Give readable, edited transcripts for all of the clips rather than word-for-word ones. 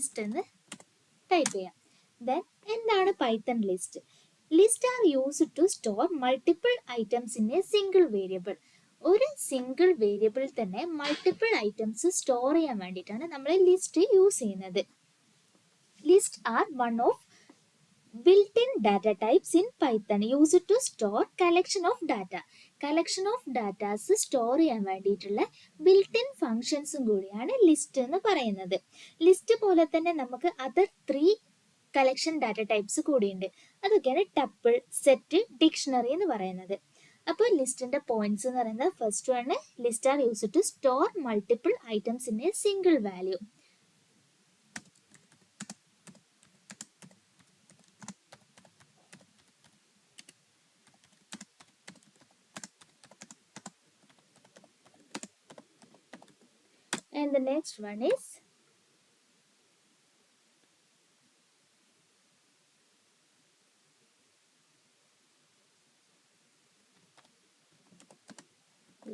List എന്ന് type ചെയ്യാം. Then എന്താണ് Python list? List are used to store multiple items in a single variable. ഒരു single variable തന്നെ multiple items store ചെയ്യാൻ വേണ്ടിയിട്ടാണ് നമ്മൾ ലിസ്റ്റ് യൂസ് ചെയ്യുന്നത്. List are one of built-in data types in Python used to store collection of data. Collection of datas store ചെയ്യാൻ വേണ്ടിയിട്ടുള്ള built in ഫങ്ഷൻസും കൂടിയാണ് list എന്ന് പറയുന്നത്. ലിസ്റ്റ് പോലെ തന്നെ നമുക്ക് അതർ 3 കളക്ഷൻ ഡാറ്റ ടൈപ്സ് കൂടിയുണ്ട്. അതൊക്കെയാണ് ടപ്പിൾ, സെറ്റ്, ഡിക്ഷണറി എന്ന് പറയുന്നത്. അപ്പോൾ ലിസ്റ്റിന്റെ പോയിന്റ്സ് എന്ന് പറയുന്നത് ഫസ്റ്റ് ആണ് list are used to store multiple items in a single value. And the next one is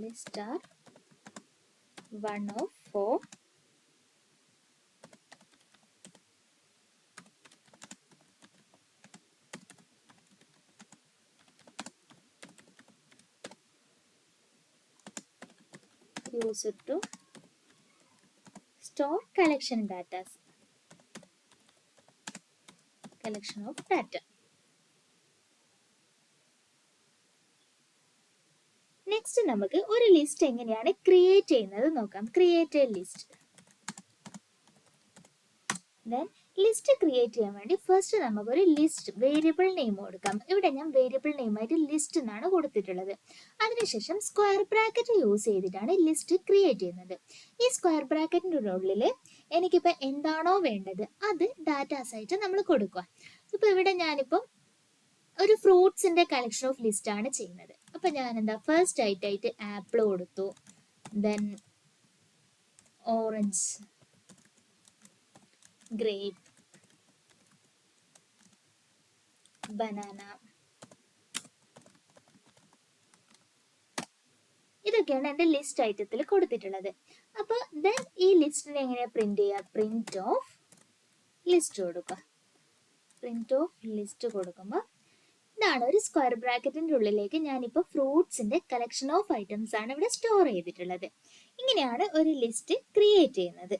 list are one of 4 used to store collection data. Collection of data. Next നമുക്ക് ഒരു list എങ്ങനെയാണ് create ചെയ്യുന്നത് നോക്കാം. Create A list. Then list create ചെയ്യാൻ വേണ്ടി first നമുക്കൊരു list variable name കൊടുക്കാം. ഇവിടെ ഞാൻ വേരിയബിൾ നെയിമായിട്ട് ലിസ്റ്റ് എന്നാണ് കൊടുത്തിട്ടുള്ളത്. അതിനുശേഷം സ്ക്വയർ ബ്രാക്കറ്റ് യൂസ് ചെയ്തിട്ടാണ് ലിസ്റ്റ് ക്രിയേറ്റ് ചെയ്യുന്നത്. ഈ സ്ക്വയർ ബ്രാക്കറ്റിൻ്റെ ഉള്ളിൽ എനിക്കിപ്പോൾ എന്താണോ വേണ്ടത് അത് ഡാറ്റാസ് ആയിട്ട് നമ്മൾ കൊടുക്കുക. ഇപ്പോൾ ഇവിടെ ഞാനിപ്പം ഒരു ഫ്രൂട്ട്സിന്റെ കളക്ഷൻ ഓഫ് ലിസ്റ്റ് ആണ് ചെയ്യുന്നത്. അപ്പൊ ഞാൻ എന്താ ഫസ്റ്റ് ആയിട്ട് ആപ്പിൾ കൊടുത്തു, ദെൻ ഓറഞ്ച്, ഗ്രേപ്പ്, ബനാന, ഇതൊക്കെയാണ് എൻ്റെ ലിസ്റ്റ് ഐറ്റത്തിൽ കൊടുത്തിട്ടുള്ളത്. അപ്പോൾ ദെൻ ഈ ലിസ്റ്റിനെ എങ്ങനെയാ പ്രിന്റ് ചെയ്യുക? പ്രിന്റ് ഓഫ് ലിസ്റ്റ് കൊടുക്കുക. പ്രിന്റ് ഓഫ് ലിസ്റ്റ് കൊടുക്കുമ്പോൾ ഇതാണ് ഒരു സ്ക്വയർ ബ്രാക്കറ്റിന്റെ ഉള്ളിലേക്ക് ഞാനിപ്പോൾ ഫ്രൂട്ട്സിന്റെ കളക്ഷൻ ഓഫ് ഐറ്റംസ് ആണ് ഇവിടെ സ്റ്റോർ ചെയ്തിട്ടുള്ളത്. ഇങ്ങനെയാണ് ഒരു ലിസ്റ്റ് ക്രിയേറ്റ് ചെയ്യുന്നത്.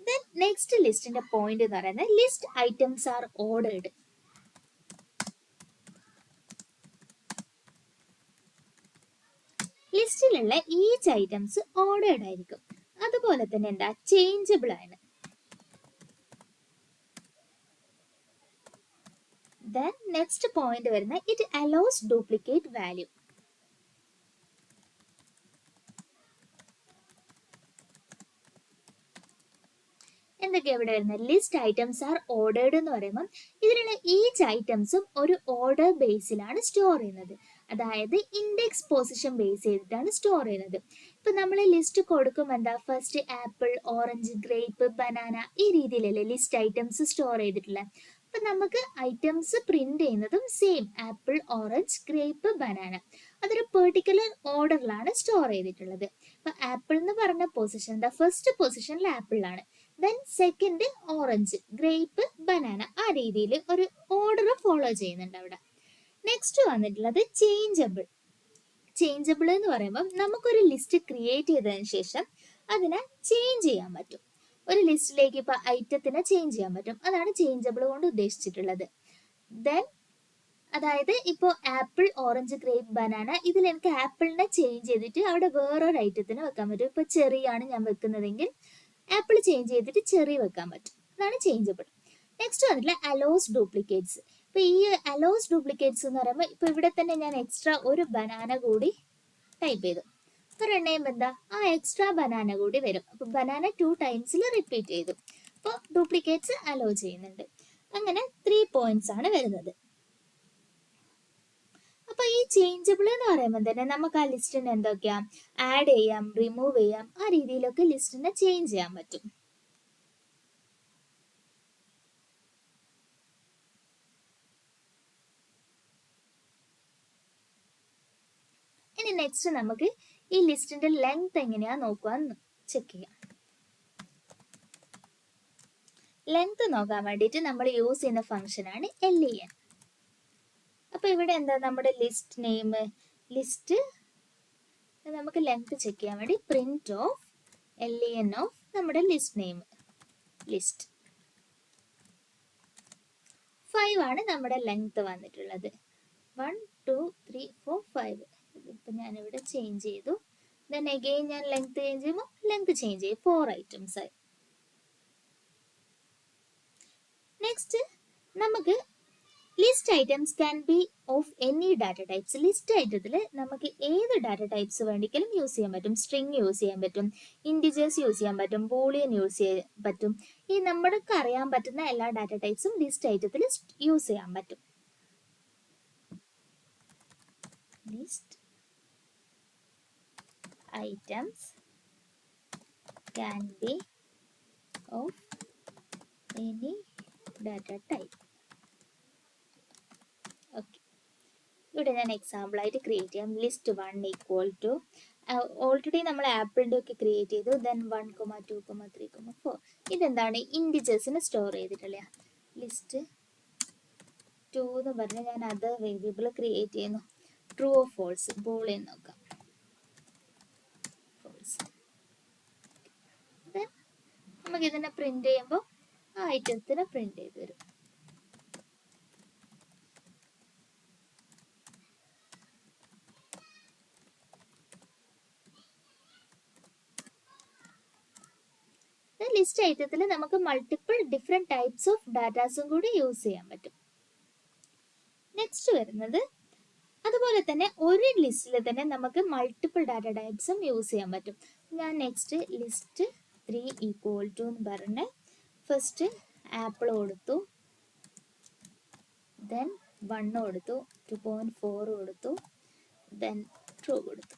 ദെൻ നെക്സ്റ്റ് ലിസ്റ്റിന്റെ പോയിന്റ് എന്ന് പറയുന്നത് ലിസ്റ്റ് ഐറ്റംസ് ആർ ഓർഡേർഡ്. ലിസ്റ്റിലുള്ള ഈച്ച് ഐറ്റംസ് ഓർഡേർഡ് ആയിരിക്കും. അതുപോലെ തന്നെ എന്താ ചേഞ്ചബിൾ ആണ്. Then next point വരുന്ന it allows duplicate value. എന്തൊക്കെയാ ഇവിടെ വരുന്നത്? ലിസ്റ്റ് ഐറ്റംസ് ആർ ഓർഡേർഡ് എന്ന് പറയുമ്പോൾ ഇതിലുള്ള ഈച്ച് ഐറ്റംസും ഒരു ഓർഡർ ബേസിലാണ് സ്റ്റോർ ചെയ്യുന്നത്. അതായത് ഇൻഡെക്സ് പൊസിഷൻ ബേസ് ചെയ്തിട്ടാണ് സ്റ്റോർ ചെയ്യുന്നത്. ഇപ്പൊ നമ്മൾ ലിസ്റ്റ് കൊടുക്കുമ്പോൾ എന്താ first apple, orange, grape, banana ഈ രീതിയിലല്ലേ ലിസ്റ്റ് ഐറ്റംസ് സ്റ്റോർ ചെയ്തിട്ടുള്ളത്. അപ്പൊ നമുക്ക് ഐറ്റംസ് പ്രിന്റ് ചെയ്യുന്നതും same apple, orange, grape, banana അതൊരു പെർട്ടിക്കുലർ ഓർഡറിലാണ് സ്റ്റോർ ചെയ്തിട്ടുള്ളത്. ഇപ്പൊ ആപ്പിൾ എന്ന് പറഞ്ഞ പൊസിഷൻ ഫസ്റ്റ് പൊസിഷനിൽ ആപ്പിൾ ആണ്, then second orange, grape, banana ആ രീതിയിൽ ഒരു ഓർഡർ ഫോളോ ചെയ്യുന്നുണ്ട് അവിടെ. നെക്സ്റ്റ് വന്നിട്ടുള്ളത് ചേഞ്ചബിൾ. ചേഞ്ചബിൾ എന്ന് പറയുമ്പോൾ നമുക്കൊരു ലിസ്റ്റ് ക്രിയേറ്റ് ചെയ്തതിന് ശേഷം അതിനെ ചേഞ്ച് ചെയ്യാൻ പറ്റും. ഒരു ലിസ്റ്റിലേക്ക് ഇപ്പൊ ഐറ്റത്തിനെ ചേഞ്ച് ചെയ്യാൻ പറ്റും. അതാണ് ചേഞ്ചബിൾ കൊണ്ട് ഉദ്ദേശിച്ചിട്ടുള്ളത്. ദെൻ അതായത് ഇപ്പോൾ ആപ്പിൾ, ഓറഞ്ച്, ഗ്രേപ്പ്, ബനാന ഇതിൽ എനിക്ക് ആപ്പിളിനെ ചേഞ്ച് ചെയ്തിട്ട് അവിടെ വേറൊരു ഐറ്റത്തിന് വെക്കാൻ പറ്റും. ഇപ്പൊ ചെറി ആണ് ഞാൻ വെക്കുന്നതെങ്കിൽ ആപ്പിൾ ചേഞ്ച് ചെയ്തിട്ട് ചെറി വെക്കാൻ പറ്റും. അതാണ് ചേഞ്ചബിൾ. നെക്സ്റ്റ് വന്നിട്ടുള്ള അലോസ് ഡ്യൂപ്ലിക്കേറ്റ്സ്. ഇപ്പൊ ഈ അലോസ് ഡ്യൂപ്ലിക്കേറ്റ്സ് എന്ന് പറയുമ്പോൾ ഇപ്പൊ ഇവിടെ തന്നെ ഞാൻ എക്സ്ട്രാ ഒരു ബനാന കൂടി ടൈപ്പ് ചെയ്തു. ഒരെണ്ണയും എന്താ ആ എക്സ്ട്രാ ബനാന കൂടി വരും. അപ്പൊ ബനാന 2 ടൈംസിൽ റിപ്പീറ്റ് ചെയ്തു. അപ്പോൾ ഡ്യൂപ്ലിക്കേറ്റ്സ് അലോ ചെയ്യുന്നുണ്ട്. അങ്ങനെ 3 പോയിന്റ്സ് ആണ് വരുന്നത്. അപ്പൊ ഈ ചേഞ്ചബിൾ എന്ന് പറയുമ്പോൾ തന്നെ നമുക്ക് ആ ലിസ്റ്റിന് എന്തൊക്കെയാ ആഡ് ചെയ്യാം, റിമൂവ് ചെയ്യാം, ആ രീതിയിലൊക്കെ ലിസ്റ്റിനെ ചേഞ്ച് ചെയ്യാൻ പറ്റും. ഇനി നെക്സ്റ്റ് നമുക്ക് ഈ ലിസ്റ്റിന്റെ ലെങ്ത് എങ്ങനെയാ നോക്കുക ചെക്ക് ചെയ്യാം. ലെങ്ത് നോക്കാൻ വേണ്ടിയിട്ട് നമ്മൾ യൂസ് ചെയ്യുന്ന ഫംഗ്ഷനാണ് len. അപ്പോൾ ഇവിടെ എന്താ നമ്മുടെ ലിസ്റ്റ് നെയിം, ലിസ്റ്റ് നമുക്ക് ലെങ്ത് ചെക്ക് ചെയ്യാൻ വേണ്ടി പ്രിന്റ് ഓഫ് len ഓഫ് നമ്മുടെ ലിസ്റ്റ് നെയിം, ലിസ്റ്റ് 5 ആണ് നമ്മുടെ ലെങ്ത് വന്നിട്ടുള്ളത്. 1 2 3 4 5. ഇതിപ്പോൾ ഞാനിവിടെ ചേഞ്ച് ചെയ്തു. ദെൻ അഗെയിൻ ഞാൻ ലെങ്ത് ചേഞ്ച് ചെയ്യുമ്പോൾ ലെങ്ത് ചേഞ്ച് ചെയ്യും. 4 ഐറ്റംസ് ആയി. നെക്സ്റ്റ് നമുക്ക് list items can be of any data types. List ഐറ്റത്തിൽ നമുക്ക് ഏത് ഡാറ്റ ടൈപ്സ് വേണ്ടിക്കലും യൂസ് ചെയ്യാൻ പറ്റും. സ്ട്രിങ് യൂസ് ചെയ്യാൻ പറ്റും, ഇൻഡിജേഴ്സ് യൂസ് ചെയ്യാൻ പറ്റും, ബൂളിയൻ യൂസ് ചെയ്യാൻ പറ്റും. ഈ നമ്മൾക്ക് അറിയാൻ പറ്റുന്ന എല്ലാ ഡാറ്റ ടൈപ്സും ലിസ്റ്റ് ഐറ്റത്തിൽ യൂസ് ചെയ്യാൻ പറ്റും. List items can be of any data type. Okay, ഇവിടെ ഞാൻ എക്സാമ്പിൾ ആയിട്ട് ക്രിയേറ്റ് ചെയ്യാം. ലിസ്റ്റ് 1 ഈക്വൽ ടു, ഓൾറെഡി നമ്മൾ ആപ്പിളിൻ്റെ ഒക്കെ ക്രിയേറ്റ് ചെയ്തു. ദെൻ 1, 2, 3, 4. ഇതെന്താണ്? ഇൻഡിജേഴ്സിന് സ്റ്റോർ ചെയ്തിട്ടില്ല. ലിസ്റ്റ് 2 എന്ന് പറഞ്ഞാൽ ഞാൻ അത് വേരിയബിൾ ക്രിയേറ്റ് ചെയ്യുന്നു. ട്രൂ ഓർ ഫോൾസ്, ബൂളിയൻ നോക്കാം. നമുക്ക് ഇതിനെ പ്രിന്റ് ചെയ്യുമ്പോൾ ആ ഐറ്റത്തിന് പ്രിന്റ് ചെയ്ത് വരും. ലിസ്റ്റ് ഐറ്റത്തിൽ നമുക്ക് മൾട്ടിപ്പിൾ ഡിഫറെന്റ് ടൈപ്സ് ഓഫ് ഡാറ്റാസും കൂടി യൂസ് ചെയ്യാൻ പറ്റും. നെക്സ്റ്റ് വരുന്നത് അതുപോലെ തന്നെ ഒരു ലിസ്റ്റിൽ തന്നെ നമുക്ക് മൾട്ടിപ്പിൾ ഡാറ്റ ടൈപ്സും യൂസ് ചെയ്യാൻ പറ്റും. ഞാൻ നെക്സ്റ്റ് ലിസ്റ്റ് 3 ഈക്വൽ ടു എന്ന് പറഞ്ഞ് ഫസ്റ്റ് ആപ്പിൾ കൊടുത്തു, ദെൻ 1 കൊടുത്തു, 2.4 കൊടുത്തു, ദെൻ ട്രൂ കൊടുത്തു.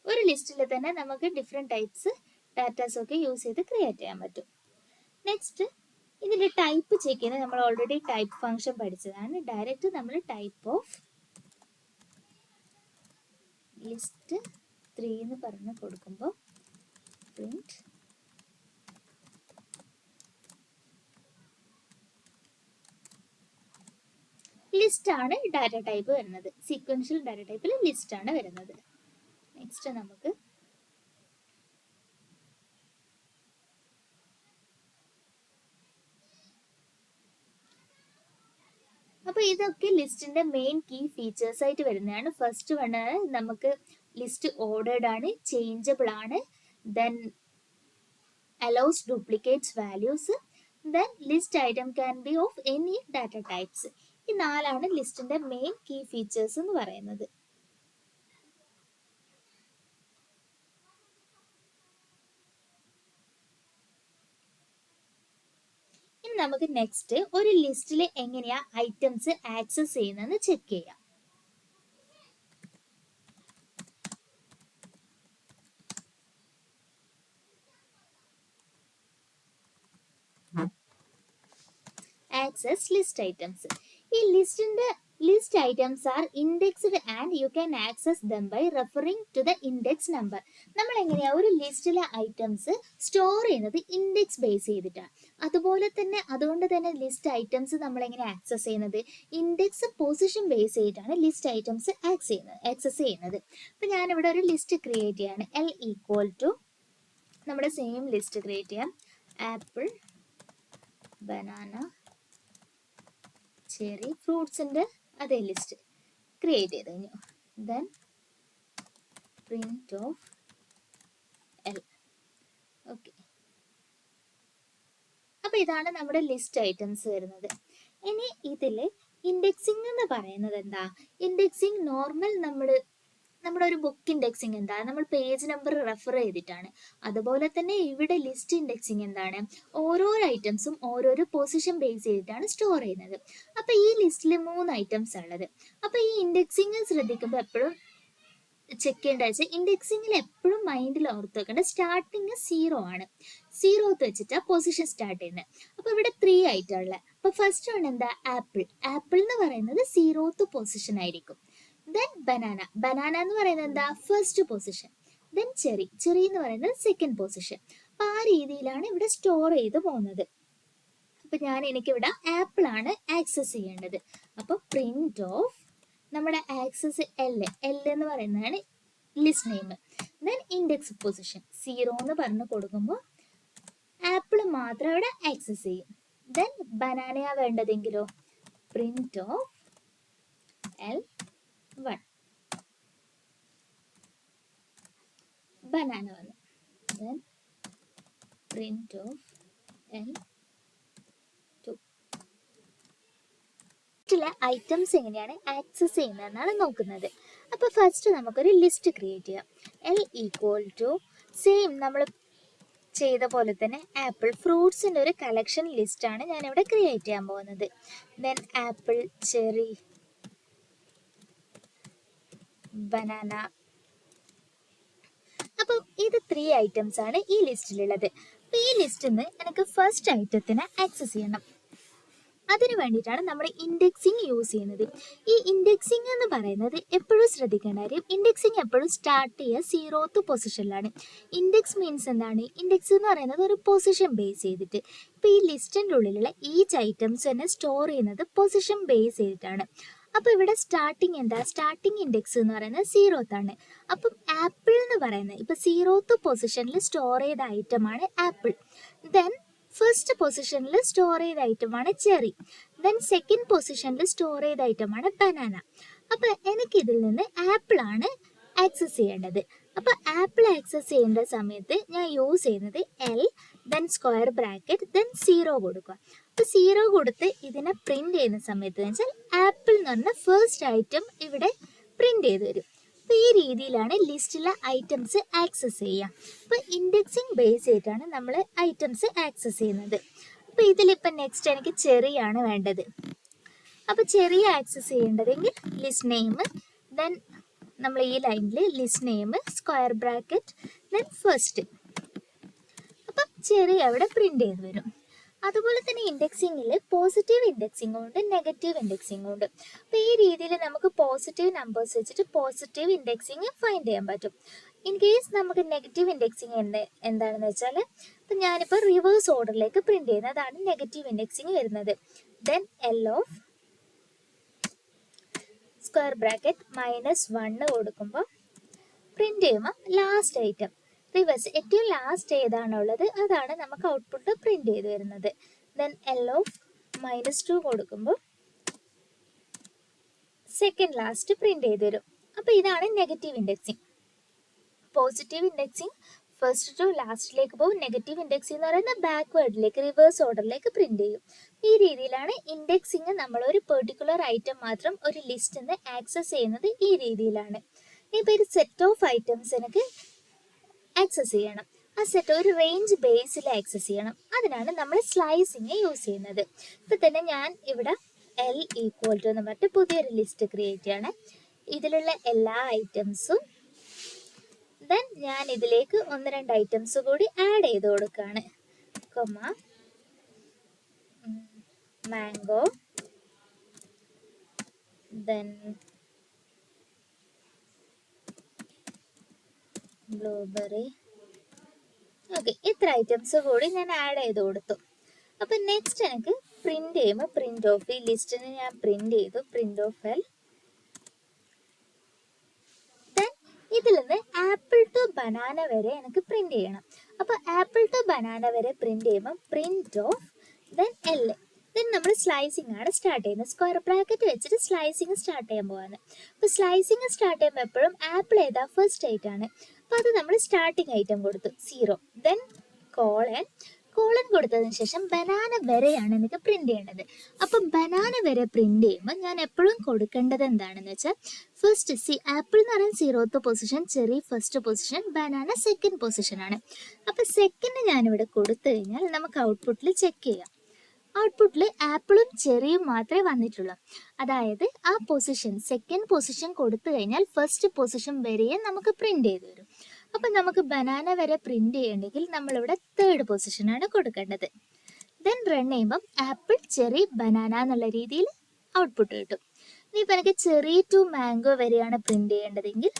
ഒരു ലിസ്റ്റിൽ തന്നെ നമുക്ക് ഡിഫറെന്റ് ടൈപ്സ് ഡാറ്റാസ് ഒക്കെ യൂസ് ചെയ്ത് ക്രിയേറ്റ് ചെയ്യാൻ പറ്റും. നെക്സ്റ്റ് ഇതിന്റെ ടൈപ്പ് ചെക്ക് ചെയ്യുന്നത് നമ്മൾ ഓൾറെഡി ടൈപ്പ് ഫംഗ്ഷൻ പഠിച്ചതാണ്. ഡയറക്റ്റ് നമ്മൾ ടൈപ്പ് ഓഫ് ലിസ്റ്റ് 3 എന്ന് പറഞ്ഞ് കൊടുക്കുമ്പോൾ പ്രിന്റ് ലിസ്റ്റ് ആണ് ഡാറ്റ ടൈപ്പ് വരുന്നത്. സീക്വൻഷ്യൽ ഡാറ്റ ടൈപ്പിൽ ലിസ്റ്റ് ആണ് വരുന്നത്. നെക്സ്റ്റ് നമുക്ക് അപ്പോൾ ഇതൊക്കെ ലിസ്റ്റിന്റെ മെയിൻ കീ ഫീച്ചേഴ്സ് ആയിട്ട് വരുന്നതാണ്. ഫസ്റ്റ് വണ് നമുക്ക് ലിസ്റ്റ് ഓർഡേർഡ് ആണ്, ചേഞ്ചബിൾ ആണ്, then allows duplicates values, then list item can be of any data types. ഈ 4 ലിസ്റ്റിന്റെ മെയിൻ കീ ഫീച്ചേഴ്സ് എന്ന് പറയുന്നത്. ഇനി നമുക്ക് നെക്സ്റ്റ് ഒരു ലിസ്റ്റിൽ എങ്ങനെയാ ഐറ്റംസ് ആക്സസ് ചെയ്യുന്നതെന്ന് ചെക്ക് ചെയ്യാം. Access list items. ഈ ലിസ്റ്റിന്റെ list items are indexed and you can access them by referring to the index number. നമ്മൾ എങ്ങനെയാ ഒരു ലിസ്റ്റിലെ ഐറ്റംസ് സ്റ്റോർ ചെയ്യുന്നത്? ഇൻഡെക്സ് ബേസ് ചെയ്തിട്ടാണ്. അതുപോലെ തന്നെ അതുകൊണ്ട് തന്നെ ലിസ്റ്റ് ഐറ്റംസ് നമ്മൾ എങ്ങനെ ആക്സസ് ചെയ്യുന്നത്? ഇൻഡെക്സ് പൊസിഷൻ ബേസ് ചെയ്തിട്ടാണ് ലിസ്റ്റ് ഐറ്റംസ് ആക്സസ് ചെയ്യുന്നത്. അപ്പം ഞാനിവിടെ ഒരു ലിസ്റ്റ് ക്രിയേറ്റ് ചെയ്യാണ്. L ഈക്വൽ ടു നമ്മുടെ സെയിം ലിസ്റ്റ് ക്രിയേറ്റ് ചെയ്യാം. ആപ്പിൾ, ബനാന, ചെറി, ഫ്രൂട്ട്സിൻ്റെ അതേ ലിസ്റ്റ് ക്രിയേറ്റ് ചെയ്ത് കഴിഞ്ഞു. Then print of L. Okay, അപ്പോൾ ഇതാണ് നമ്മുടെ ലിസ്റ്റ് ഐറ്റംസ് വരുന്നത്. ഇനി ഇതിൽ ഇൻഡെക്സിംഗ് എന്ന് പറയുന്നത് എന്താ? ഇൻഡെക്സിംഗ് നോർമൽ നമ്മുടെ ഒരു ബുക്ക് ഇൻഡെക്സിങ് എന്താ? നമ്മൾ പേജ് നമ്പർ റെഫർ ചെയ്തിട്ടാണ്. അതുപോലെ തന്നെ ഇവിടെ ലിസ്റ്റ് ഇൻഡെക്സിങ് എന്താണ്? ഓരോരോ ഐറ്റംസും ഓരോരോ പൊസിഷൻ ബേസ് ചെയ്തിട്ടാണ് സ്റ്റോർ ചെയ്യുന്നത്. അപ്പൊ ഈ ലിസ്റ്റിൽ 3 ഐറ്റംസ് ഉള്ളത്. അപ്പൊ ഈ ഇൻഡെക്സിങ് ശ്രദ്ധിക്കുമ്പോൾ എപ്പോഴും ചെക്ക് ചെയ്യേണ്ട വെച്ചാൽ ഇൻഡെക്സിങ്ങിൽ എപ്പോഴും മൈൻഡിൽ ഓർത്ത് വെക്കേണ്ട സ്റ്റാർട്ടിങ് 0 ആണ്. 0ത്ത് വെച്ചിട്ടാണ് പൊസിഷൻ സ്റ്റാർട്ട് ചെയ്യുന്നത്. അപ്പൊ ഇവിടെ 3 ആയിട്ടുള്ളത്. അപ്പൊ ഫസ്റ്റ് ആണ് എന്താ? ആപ്പിൾ. ആപ്പിൾ എന്ന് പറയുന്നത് 0ത്ത് പൊസിഷൻ ആയിരിക്കും. Then banana. ബനാന എന്ന് പറയുന്നത് എന്താ? First position. Then cherry. Cherry എന്ന് പറയുന്നത് സെക്കൻഡ് പൊസിഷൻ. അപ്പൊ ആ രീതിയിലാണ് ഇവിടെ സ്റ്റോർ ചെയ്ത് പോകുന്നത്. അപ്പൊ എനിക്കിവിടെ ആപ്പിൾ ആണ് ആക്സസ് ചെയ്യേണ്ടത്. അപ്പൊ പ്രിന്റ് ഓഫ് നമ്മുടെ ആക്സസ് എൽ എന്ന് പറയുന്നതാണ് list name. Then index position 0 എന്ന് പറഞ്ഞു കൊടുക്കുമ്പോൾ ആപ്പിൾ മാത്രം ഇവിടെ ആക്സസ് ചെയ്യും. ദെൻ ബനാനയാ വേണ്ടതെങ്കിലോ പ്രിന്റ് ഓഫ് L1 ബനാന വന്നു. Then print of L2. Items എങ്ങനെയാണ് ആക്സസ് ചെയ്യുന്നതെന്നാണ് നോക്കുന്നത്. അപ്പോൾ ഫസ്റ്റ് നമുക്കൊരു ലിസ്റ്റ് ക്രിയേറ്റ് ചെയ്യാം. L ഈക്വൽ ടു സെയിം നമ്മൾ ചെയ്ത പോലെ തന്നെ ആപ്പിൾ ഫ്രൂട്ട്സിൻ്റെ ഒരു കളക്ഷൻ ലിസ്റ്റാണ് ഞാനിവിടെ ക്രിയേറ്റ് ചെയ്യാൻ പോകുന്നത്. Then apple, cherry, banana. അപ്പം ഇത് 3 ഐറ്റംസ് ആണ് ഈ ലിസ്റ്റിലുള്ളത്. അപ്പോൾ ഈ ലിസ്റ്റിൽ നിന്ന് എനിക്ക് ഫസ്റ്റ് ഐറ്റത്തിനെ ആക്സസ് ചെയ്യണം. അതിനു വേണ്ടിയിട്ടാണ് നമ്മൾ ഇൻഡെക്സിങ് യൂസ് ചെയ്യുന്നത്. ഈ ഇൻഡെക്സിങ് എന്ന് പറയുന്നത് എപ്പോഴും ശ്രദ്ധിക്കേണ്ട കാര്യം, ഇൻഡെക്സിങ് എപ്പോഴും സ്റ്റാർട്ട് ചെയ്യുക 0th പൊസിഷനിലാണ്. ഇൻഡെക്സ് മീൻസ് എന്താണ്? ഇൻഡെക്സ് എന്ന് പറയുന്നത് ഒരു പൊസിഷൻ ബേസ് ചെയ്തിട്ട്. ഇപ്പോൾ ഈ ലിസ്റ്റിൻ്റെ ഉള്ളിലുള്ള ഈച്ച് ഐറ്റംസ് തന്നെ സ്റ്റോർ ചെയ്യുന്നത് പൊസിഷൻ ബേസ് ചെയ്തിട്ടാണ്. അപ്പോൾ ഇവിടെ സ്റ്റാർട്ടിങ് എന്താ? സ്റ്റാർട്ടിങ് ഇൻഡെക്സ് എന്ന് പറയുന്നത് 0th ആണ്. അപ്പം ആപ്പിൾ എന്ന് പറയുന്നത് ഇപ്പോൾ 0th പൊസിഷനിൽ സ്റ്റോർ ചെയ്ത ഐറ്റമാണ് ആപ്പിൾ. ദെൻ ഫസ്റ്റ് പൊസിഷനിൽ സ്റ്റോർ ചെയ്ത ഐറ്റമാണ് ചെറി. ദെൻ സെക്കൻഡ് പൊസിഷനിൽ സ്റ്റോർ ചെയ്ത ഐറ്റമാണ് ബനാന. അപ്പോൾ എനിക്കിതിൽ നിന്ന് ആപ്പിൾ ആണ് ആക്സസ് ചെയ്യേണ്ടത്. അപ്പോൾ ആപ്പിൾ ആക്സസ് ചെയ്യേണ്ട സമയത്ത് ഞാൻ യൂസ് ചെയ്യുന്നത് L, then square bracket, then 0 കൊടുക്കുക. അപ്പോൾ 0 കൊടുത്ത് ഇതിനെ പ്രിന്റ് ചെയ്യുന്ന സമയത്ത് എന്ന് വെച്ചാൽ ആപ്പിൾ എന്ന് പറഞ്ഞ ഫസ്റ്റ് ഐറ്റം ഇവിടെ പ്രിന്റ് ചെയ്ത് വരും. അപ്പോൾ ഈ രീതിയിലാണ് ലിസ്റ്റിലെ ഐറ്റംസ് ആക്സസ് ചെയ്യുക. അപ്പോൾ ഇൻഡെക്സിങ് ബേസ് ചെയ്തിട്ടാണ് നമ്മൾ ഐറ്റംസ് ആക്സസ് ചെയ്യുന്നത്. അപ്പോൾ ഇതിലിപ്പോൾ നെക്സ്റ്റ് എനിക്ക് ചെറിയാണ് വേണ്ടത്. അപ്പോൾ ചെറിയ ആക്സസ് ചെയ്യേണ്ടതെങ്കിൽ ലിസ്റ്റ് നെയിം, ദെൻ നമ്മൾ ഈ ലൈനിൽ list name, square bracket, then first. അപ്പം ചെറിയ അവിടെ പ്രിന്റ് ചെയ്ത് വരും. അതുപോലെ തന്നെ ഇൻഡെക്സിങ്ങിൽ പോസിറ്റീവ് ഇൻഡെക്സിംഗും ഉണ്ട്, നെഗറ്റീവ് ഇൻഡെക്സിംഗും ഉണ്ട്. അപ്പോൾ ഈ രീതിയിൽ നമുക്ക് പോസിറ്റീവ് നമ്പേഴ്സ് വെച്ചിട്ട് പോസിറ്റീവ് ഇൻഡെക്സിങ് ഫൈൻഡ് ചെയ്യാൻ പറ്റും. ഇൻ കേസ് നമുക്ക് നെഗറ്റീവ് ഇൻഡെക്സിങ് എന്താണെന്ന് വെച്ചാൽ, ഇപ്പം ഞാനിപ്പോൾ റിവേഴ്സ് ഓർഡറിലേക്ക് പ്രിന്റ് ചെയ്യുന്നത്, അതാണ് നെഗറ്റീവ് ഇൻഡെക്സിങ് വരുന്നത്. Then L of square bracket -1 കൊടുക്കുമ്പോൾ പ്രിന്റ് ചെയ്യുമ്പോൾ ലാസ്റ്റ് ഐറ്റം റിവേഴ്സ് ഏറ്റവും ലാസ്റ്റ് ഏതാണുള്ളത് അതാണ് നമുക്ക് ഔട്ട്പുട്ട് പ്രിന്റ് ചെയ്ത് വരുന്നത്. ദെൻ L ഓഫ് -2 കൊടുക്കുമ്പോൾ സെക്കൻഡ് ലാസ്റ്റ് പ്രിന്റ് ചെയ്ത് വരും. അപ്പോൾ ഇതാണ് negative indexing. Positive indexing first to ലാസ്റ്റിലേക്ക് പോകും. നെഗറ്റീവ് ഇൻഡെക്സിങ് എന്ന് പറയുന്നത് ബാക്ക്വേർഡിലേക്ക് റിവേഴ്സ് ഓർഡറിലേക്ക് പ്രിന്റ് ചെയ്യും. ഈ രീതിയിലാണ് ഇൻഡെക്സിങ് നമ്മൾ ഒരു പെർട്ടിക്കുലർ ഐറ്റം മാത്രം ഒരു ലിസ്റ്റിൽ നിന്ന് ആക്സസ് ചെയ്യുന്നത്. ഈ രീതിയിലാണ്. ഇപ്പോൾ ഒരു സെറ്റ് ഓഫ് ഐറ്റംസ് എനിക്ക് ആക്സസ് ചെയ്യണം. ആ സെറ്റ് ഒരു റേഞ്ച് ബേസിൽ ആക്സസ് ചെയ്യണം. അതിനാണ് നമ്മൾ സ്ലൈസിങ് യൂസ് ചെയ്യുന്നത്. ഇപ്പം തന്നെ ഞാൻ ഇവിടെ L ഈക്വൽ ടു എന്ന് പറഞ്ഞിട്ട് പുതിയൊരു ലിസ്റ്റ് ക്രിയേറ്റ് ചെയ്യണം. ഇതിലുള്ള എല്ലാ ഐറ്റംസും ദെൻ ഞാൻ ഇതിലേക്ക് 1-2 ഐറ്റംസ് കൂടി ആഡ് ചെയ്ത് കൊടുക്കുകയാണ്. Mango, then blueberry. ഓക്കെ, ഇത്ര ഐറ്റംസ് കൂടി ഞാൻ ആഡ് ചെയ്ത് കൊടുത്തു. അപ്പം നെക്സ്റ്റ് എനിക്ക് പ്രിന്റ് ചെയ്യുമ്പോൾ പ്രിന്റ് ഓഫ് ഈ ലിസ്റ്റിന് ഞാൻ പ്രിന്റ് ചെയ്തു. Print of L. ദെൻ ഇതിൽ നിന്ന് ആപ്പിൾ ടു ബനാന വരെ എനിക്ക് പ്രിന്റ് ചെയ്യണം. അപ്പോൾ ആപ്പിൾ ടു ബനാന വരെ പ്രിന്റ് ചെയ്യുമ്പോൾ print of then L. Then നമ്മൾ സ്ലൈസിങ് ആണ് സ്റ്റാർട്ട് ചെയ്യുന്നത്. സ്ക്വയർ ബ്രാക്കറ്റ് വെച്ചിട്ട് സ്ലൈസിങ് സ്റ്റാർട്ട് ചെയ്യാൻ പോവാണ്. അപ്പോൾ സ്ലൈസിങ് സ്റ്റാർട്ട് ചെയ്യുമ്പോൾ എപ്പോഴും ആപ്പിൾ ഏതാ? ഫസ്റ്റ് ഐറ്റം ആണ്. അപ്പോൾ അത് നമ്മൾ സ്റ്റാർട്ടിങ് ഐറ്റം കൊടുത്തു 0. ദെൻ കോളൻ കൊടുത്തതിന് ശേഷം ബനാന വരെയാണ് എനിക്ക് പ്രിന്റ് ചെയ്യേണ്ടത്. അപ്പം ബനാന വരെ പ്രിന്റ് ചെയ്യുമ്പോൾ ഞാൻ എപ്പോഴും കൊടുക്കേണ്ടത് എന്താണെന്ന് വെച്ചാൽ, ഫസ്റ്റ് ആപ്പിൾ എന്ന് പറയുന്നത് 0th position, cherry first position, banana second position ആണ്. അപ്പം സെക്കൻഡ് ഞാനിവിടെ കൊടുത്തു കഴിഞ്ഞാൽ നമുക്ക് ഔട്ട്പുട്ടിൽ ചെക്ക് ചെയ്യാം. ഔട്ട്പുട്ടിൽ ആപ്പിളും ചെറിയും മാത്രമേ വന്നിട്ടുള്ളൂ. അതായത് ആ പൊസിഷൻ സെക്കൻഡ് പൊസിഷൻ കൊടുത്തു കഴിഞ്ഞാൽ ഫസ്റ്റ് പൊസിഷൻ വരെയും നമുക്ക് പ്രിന്റ് ചെയ്ത് വരും. അപ്പം നമുക്ക് ബനാന വരെ പ്രിന്റ് ചെയ്യണമെങ്കിൽ നമ്മളിവിടെ തേർഡ് പൊസിഷനാണ് കൊടുക്കേണ്ടത്. ദെൻ റൺ ചെയ്യുമ്പം ആപ്പിൾ, ചെറി, ബനാന എന്നുള്ള രീതിയിൽ ഔട്ട്പുട്ട് കിട്ടും. ഇനിയിപ്പോൾ എനിക്ക് ചെറി ടു മാംഗോ വരെയാണ് പ്രിന്റ് ചെയ്യേണ്ടതെങ്കിൽ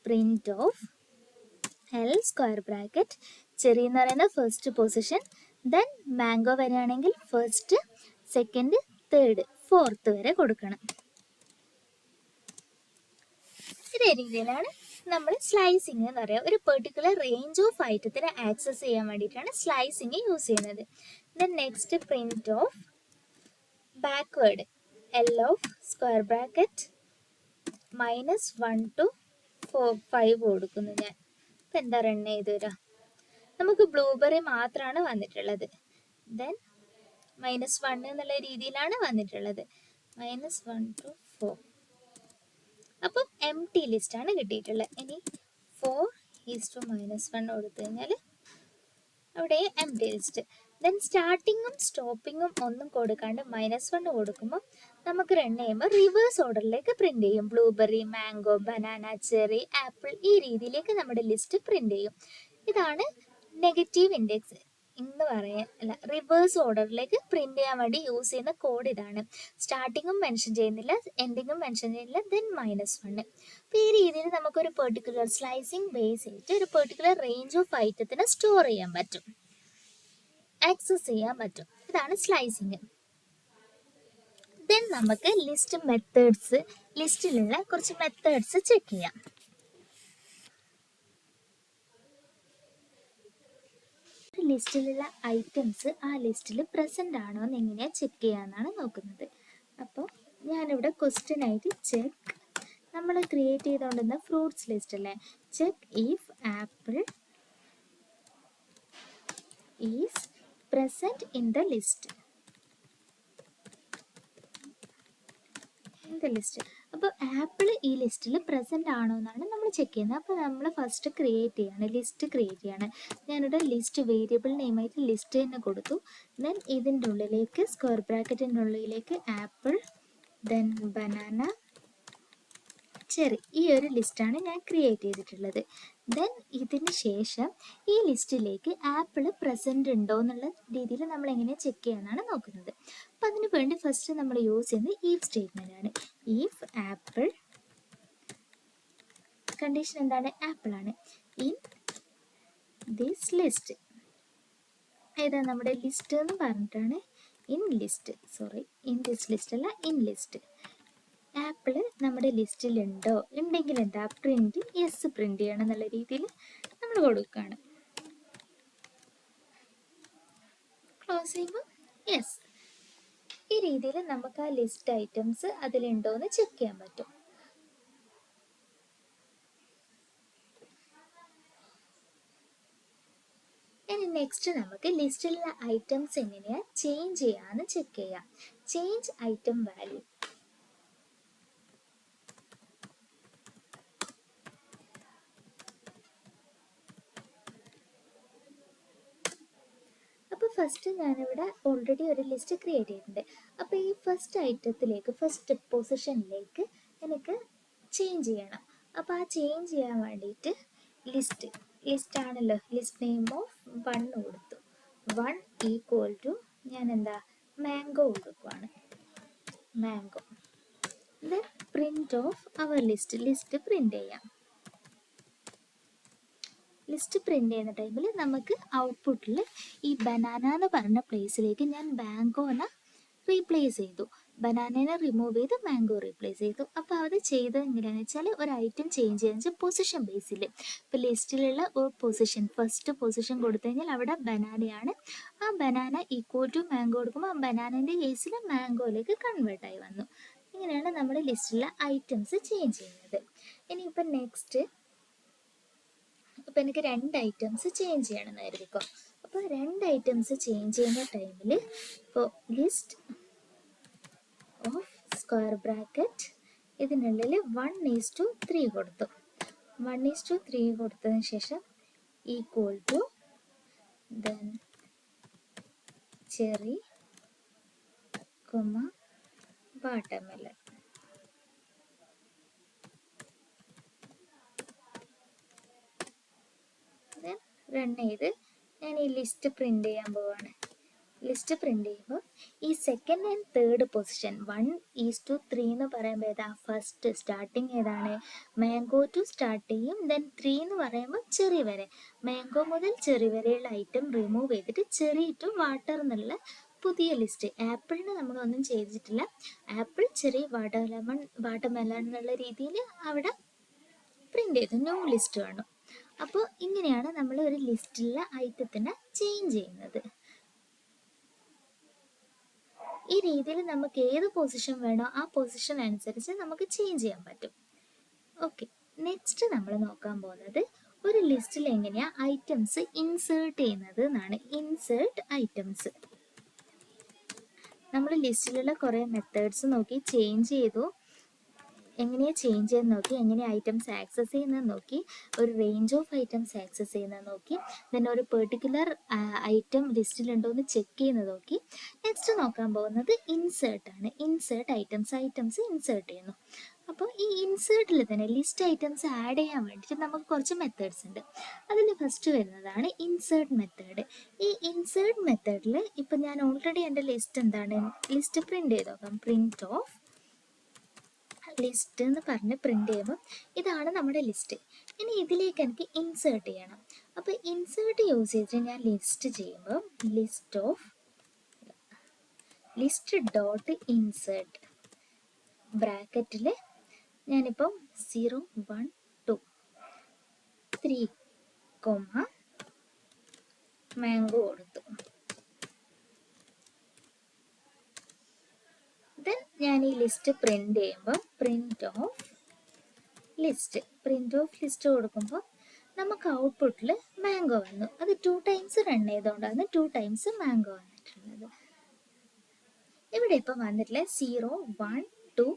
print of L square bracket cherry എന്ന് പറയുന്ന ഫസ്റ്റ് പൊസിഷൻ, ദെൻ മാംഗോ വരെയാണെങ്കിൽ ഫസ്റ്റ്, സെക്കൻഡ്, തേർഡ്, ഫോർത്ത് വരെ കൊടുക്കണം. ഇതേ രീതിയിലാണ് നമ്മൾ സ്ലൈസിങ് എന്ന് പറയുക. ഒരു പെർട്ടിക്കുലർ റേഞ്ച് ഓഫ് ഐറ്റത്തിനെ ആക്സസ് ചെയ്യാൻ വേണ്ടിയിട്ടാണ് സ്ലൈസിങ് യൂസ് ചെയ്യുന്നത്. Then next print of backward L of square bracket -1 to 5 കൊടുക്കുന്നു ഞാൻ. ഇപ്പം എന്താ റൺ ചെയ്ത് വരാം, നമുക്ക് ബ്ലൂബെറി മാത്രമാണ് വന്നിട്ടുള്ളത്. ദെൻ -1 എന്നുള്ള രീതിയിലാണ് വന്നിട്ടുള്ളത്. -1 to 4. അപ്പം എം ടി ലിസ്റ്റാണ് കിട്ടിയിട്ടുള്ളത്. ഇനി 4:-1 കൊടുത്തു കഴിഞ്ഞാൽ അവിടെ എം ടി ലിസ്റ്റ്. ദെൻ സ്റ്റാർട്ടിങ്ങും സ്റ്റോപ്പിങ്ങും ഒന്നും കൊടുക്കാണ്ട് -1 കൊടുക്കുമ്പോൾ നമുക്ക് റൺ ചെയ്യുമ്പോൾ റിവേഴ്സ് ഓർഡറിലേക്ക് പ്രിന്റ് ചെയ്യും. Blueberry, mango, banana, cherry, apple ഈ രീതിയിലേക്ക് നമ്മുടെ ലിസ്റ്റ് പ്രിന്റ് ചെയ്യും. ഇതാണ് നെഗറ്റീവ് ഇൻഡെക്സ് എന്ന് പറയാൻ അല്ല, റിവേഴ്സ് ഓർഡറിലേക്ക് പ്രിന്റ് ചെയ്യാൻ വേണ്ടി യൂസ് ചെയ്യുന്ന കോഡ് ഇതാണ്. സ്റ്റാർട്ടിങ്ങും മെൻഷൻ ചെയ്യുന്നില്ല, എൻഡിങ്ങും മെൻഷൻ ചെയ്യുന്നില്ല, ദെൻ -1. അപ്പോൾ ഈ രീതിയിൽ നമുക്കൊരു പെർട്ടിക്കുലർ സ്ലൈസിങ് ബേസ് ചെയ്തിട്ട് ഒരു പെർട്ടിക്കുലർ റേഞ്ച് ഓഫ് ഐറ്റത്തിനെ സ്റ്റോർ ചെയ്യാൻ പറ്റും, ആക്സസ് ചെയ്യാൻ പറ്റും. ഇതാണ് സ്ലൈസിങ്. ദെൻ നമുക്ക് ലിസ്റ്റ് മെത്തേഡ്സ്, ലിസ്റ്റിലുള്ള കുറച്ച് മെത്തേഡ്സ് ചെക്ക് ചെയ്യാം. ലിസ്റ്റിലുള്ള ഐറ്റംസ് ആ ലിസ്റ്റിൽ പ്രസന്റ് ആണോ എന്ന് എങ്ങനെയാണ് ചെക്ക് ചെയ്യാന്നാണ് നോക്കുന്നത്. അപ്പോൾ ഞാനിവിടെ ക്വസ്റ്റ്യൻ ആയിട്ട് ചെക്ക്, നമ്മൾ ക്രിയേറ്റ് ചെയ്തുകൊണ്ടിരുന്ന ഫ്രൂട്ട്സ് ലിസ്റ്റ് അല്ലേ, check if apple is present in the list. അപ്പോൾ ആപ്പിൾ ഈ ലിസ്റ്റിൽ പ്രസന്റ് ആണോ എന്നാണ് നമ്മൾ ചെക്ക് ചെയ്യുന്നത്. അപ്പോൾ നമ്മൾ ഫസ്റ്റ് ക്രിയേറ്റ് ചെയ്യാണ്, ലിസ്റ്റ് ക്രിയേറ്റ് ചെയ്യാണ്. ഞാനിവിടെ ലിസ്റ്റ് വേരിയബിൾ നെയിമായിട്ട് ലിസ്റ്റ് തന്നെ കൊടുത്തു. ദെൻ ഇതിൻ്റെ ഉള്ളിലേക്ക് സ്ക്വയർ ബ്രാക്കറ്റിൻ്റെ ഉള്ളിലേക്ക് ആപ്പിൾ, ദെൻ ബനാന, ചെറി, ഈ ഒരു ലിസ്റ്റാണ് ഞാൻ ക്രിയേറ്റ് ചെയ്തിട്ടുള്ളത്. ദെൻ ഇതിന് ശേഷം ഈ ലിസ്റ്റിലേക്ക് ആപ്പിൾ പ്രസൻറ്റ് ഉണ്ടോ എന്നുള്ള രീതിയിൽ നമ്മൾ എങ്ങനെ ചെക്ക് ചെയ്യാനാണ് നോക്കുന്നത്. അപ്പം അതിന് വേണ്ടി ഫസ്റ്റ് നമ്മൾ യൂസ് ചെയ്യുന്നത് ഈഫ് സ്റ്റേറ്റ്മെൻ്റ് ആണ്. ഈഫ് ആപ്പിൾ, കണ്ടീഷൻ എന്താണ്, ആപ്പിൾ ആണ്, ഇൻ ദിസ് ലിസ്റ്റ്, ഏതാ നമ്മുടെ ലിസ്റ്റ് എന്ന് പറഞ്ഞിട്ടാണ്, in list, sorry in this list അല്ല, ഇൻ ലിസ്റ്റ്, ആപ്പിൾ നമ്മുടെ ലിസ്റ്റിലുണ്ടോ, ഉണ്ടെങ്കിൽ എന്താ പ്രിന്റ് യെസ് പ്രിന്റ് ചെയ്യണം എന്നുള്ള രീതിയിൽ നമ്മൾ കൊടുക്കുകയാണ്. ക്ലോസ് ചെയ്യുമ്പോൾ യെസ്. ഈ രീതിയിൽ നമുക്ക് ആ ലിസ്റ്റ് ഐറ്റംസ് അതിലുണ്ടോ എന്ന് ചെക്ക് ചെയ്യാൻ പറ്റും. ഇനി നെക്സ്റ്റ് നമുക്ക് ലിസ്റ്റിലുള്ള ഐറ്റംസ് എങ്ങനെയാ ചേഞ്ച് ചെയ്യാന്ന് ചെക്ക് ചെയ്യാം. Change item value. അപ്പോൾ ഫസ്റ്റ് ഞാനിവിടെ ഓൾറെഡി ഒരു ലിസ്റ്റ് ക്രിയേറ്റ് ചെയ്തിട്ടുണ്ട്. അപ്പോൾ ഈ ഫസ്റ്റ് ഐറ്റത്തിലേക്ക്, ഫസ്റ്റ് പൊസിഷനിലേക്ക് എനിക്ക് ചേഞ്ച് ചെയ്യണം. അപ്പോൾ ആ ചേഞ്ച് ചെയ്യാൻ വേണ്ടിയിട്ട് ലിസ്റ്റ് ആണല്ലോ, ലിസ്റ്റ് നെയിം ഓഫ് 1 കൊടുത്തു. 1 ഈക്വൽ ടു ഞാൻ എന്താ മാംഗോ കൊടുക്കുവാണ്, mango. Then print of our list print ചെയ്യാം. ലിസ്റ്റ് പ്രിന്റ് ചെയ്യുന്ന ടൈമിൽ നമുക്ക് ഔട്ട്പുട്ടിൽ ഈ ബനാന എന്ന് പറഞ്ഞ പ്ലേസിലേക്ക് ഞാൻ മാംഗോനെ റീപ്ലേസ് ചെയ്തു, ബനാനേനെ റിമൂവ് ചെയ്ത് മാംഗോ റീപ്ലേസ് ചെയ്തു. അപ്പോൾ അത് ചെയ്തത് എങ്ങനെയാണെന്ന് വെച്ചാൽ ഒരു ഐറ്റം ചേഞ്ച് ചെയ്യുന്ന വെച്ചാൽ പൊസിഷൻ ബേസിൽ. ഇപ്പോൾ ലിസ്റ്റിലുള്ള ഒരു പൊസിഷൻ, ഫസ്റ്റ് പൊസിഷൻ കൊടുത്തു കഴിഞ്ഞാൽ അവിടെ ബനാനയാണ്, ആ ബനാന ഈക്വൽ ടു മാംഗോ കൊടുക്കുമ്പോൾ ആ ബനാനൻ്റെ കേസിൽ മാംഗോയിലേക്ക് കൺവേർട്ടായി വന്നു. ഇങ്ങനെയാണ് നമ്മുടെ ലിസ്റ്റിലുള്ള ഐറ്റംസ് ചേഞ്ച് ചെയ്യുന്നത്. ഇനിയിപ്പോൾ നെക്സ്റ്റ്, അപ്പോൾ എനിക്ക് 2 ഐറ്റംസ് ചേഞ്ച് ചെയ്യണമെന്ന് കരുതിക്കോ. അപ്പോൾ 2 ഐറ്റംസ് ചേഞ്ച് ചെയ്യുന്ന ടൈമിൽ ഇപ്പോൾ ലിസ്റ്റ് ഓഫ് സ്ക്വയർ ബ്രാക്കറ്റ് ഇതിനുള്ളിൽ 1:3 കൊടുത്തു. 1:3 കൊടുത്തതിന് ശേഷം equal two then cherry, watermelon. Run ചെയ്ത് ഞാൻ ഈ ലിസ്റ്റ് പ്രിന്റ് ചെയ്യാൻ പോവാണ്. ലിസ്റ്റ് പ്രിന്റ് ചെയ്യുമ്പോൾ ഈ സെക്കൻഡ് ആൻഡ് തേർഡ് പൊസിഷൻ 1:3 എന്ന് പറയുമ്പോൾ ഏതാ ഫസ്റ്റ് സ്റ്റാർട്ടിങ് ഏതാണ് മാംഗോ ടു സ്റ്റാർട്ട് ചെയ്യും. ദെൻ 3 എന്ന് പറയുമ്പോൾ ചെറി വരെ, മാംഗോ മുതൽ ചെറി വരെയുള്ള ഐറ്റം റിമൂവ് ചെയ്തിട്ട് ചെറി ടു വാട്ടർ എന്നുള്ള പുതിയ ലിസ്റ്റ്. ആപ്പിളിന് നമ്മളൊന്നും ചെയ്തിട്ടില്ല, ആപ്പിൾ ചെറി വാട്ടർമെലൺ എന്നുള്ള രീതിയിൽ അവിടെ പ്രിന്റ് ചെയ്തു, ന്യൂ ലിസ്റ്റ് വേണം. അപ്പോൾ ഇങ്ങനെയാണ് നമ്മൾ ഒരു ലിസ്റ്റിലെ ഐറ്റത്തിനെ ചേഞ്ച് ചെയ്യുന്നത്. ഈ രീതിയിൽ നമുക്ക് ഏത് പൊസിഷൻ വേണോ ആ പൊസിഷൻ അനുസരിച്ച് നമുക്ക് ചേഞ്ച് ചെയ്യാൻ പറ്റും. ഓക്കെ, നെക്സ്റ്റ് നമ്മൾ നോക്കാൻ പോകുന്നത് ഒരു ലിസ്റ്റിൽ എങ്ങനെയാ ഐറ്റംസ് ഇൻസേർട്ട് ചെയ്യുന്നത് എന്നാണ്. ഇൻസേർട്ട് ഐറ്റംസ് നമ്മൾ ലിസ്റ്റിലുള്ള കുറേ മെത്തേഡ്സ് നോക്കി, ചേഞ്ച് ചെയ്തു, എങ്ങനെയാണ് ചേഞ്ച് ചെയ്യുന്നത് നോക്കി, എങ്ങനെ ഐറ്റംസ് ആക്സസ് ചെയ്യുന്നത് നോക്കി, ഒരു റേഞ്ച് ഓഫ് ഐറ്റംസ് ആക്സസ് ചെയ്യുന്നത് നോക്കി, ദെൻ ഒരു പെർട്ടിക്കുലർ ഐറ്റം ലിസ്റ്റിലുണ്ടോ എന്ന് ചെക്ക് ചെയ്യുന്നത് നോക്കി. നെക്സ്റ്റ് നോക്കാൻ പോകുന്നത് ഇൻസേർട്ടാണ്. ഇൻസേർട്ട് ഐറ്റംസ് ഇൻസേർട്ട് ചെയ്യുന്നു. അപ്പോൾ ഈ ഇൻസേർട്ടിൽ തന്നെ ലിസ്റ്റ് ഐറ്റംസ് ആഡ് ചെയ്യാൻ വേണ്ടിയിട്ട് നമുക്ക് കുറച്ച് മെത്തേഡ്സ് ഉണ്ട്. അതിൽ ഫസ്റ്റ് വരുന്നതാണ് ഇൻസേർട്ട് മെത്തേഡ്. ഈ ഇൻസേർട്ട് മെത്തേഡിൽ ഇപ്പം ഞാൻ ഓൾറെഡി എൻ്റെ ലിസ്റ്റ് എന്താണ്, ലിസ്റ്റ് പ്രിന്റ് ചെയ്ത് നോക്കാം. പ്രിന്റ് ഓഫ് ലിസ്റ്റ് എന്ന് പറഞ്ഞ് പ്രിന്റ് ചെയ്യുമ്പോൾ ഇതാണ് നമ്മുടെ ലിസ്റ്റ്. ഇനി ഇതിലേക്ക് എനിക്ക് ഇൻസേർട്ട് ചെയ്യണം. അപ്പോൾ ഇൻസേർട്ട് യൂസ് ചെയ്തിട്ട് ഞാൻ ലിസ്റ്റ് ചെയ്യുമ്പോൾ ലിസ്റ്റ് ഡോട്ട് ഇൻസേർട്ട് ബ്രാക്കറ്റിൽ ഞാനിപ്പം 0 1 2 3 മാംഗോ കൊടുത്തു. ദെൻ ഞാൻ ഈ ലിസ്റ്റ് പ്രിന്റ് ചെയ്യുമ്പോൾ പ്രിന്റ് ഓഫ് ലിസ്റ്റ് കൊടുക്കുമ്പോൾ നമുക്ക് ഔട്ട്പുട്ടിൽ മാംഗോ വന്നു. അത് 2 ടൈംസ് റൺ ചെയ്തുകൊണ്ടാണ് 2 ടൈംസ് മാംഗോ വന്നിട്ടുള്ളത്. ഇവിടെ ഇപ്പം വന്നിട്ടില്ല 0 1 2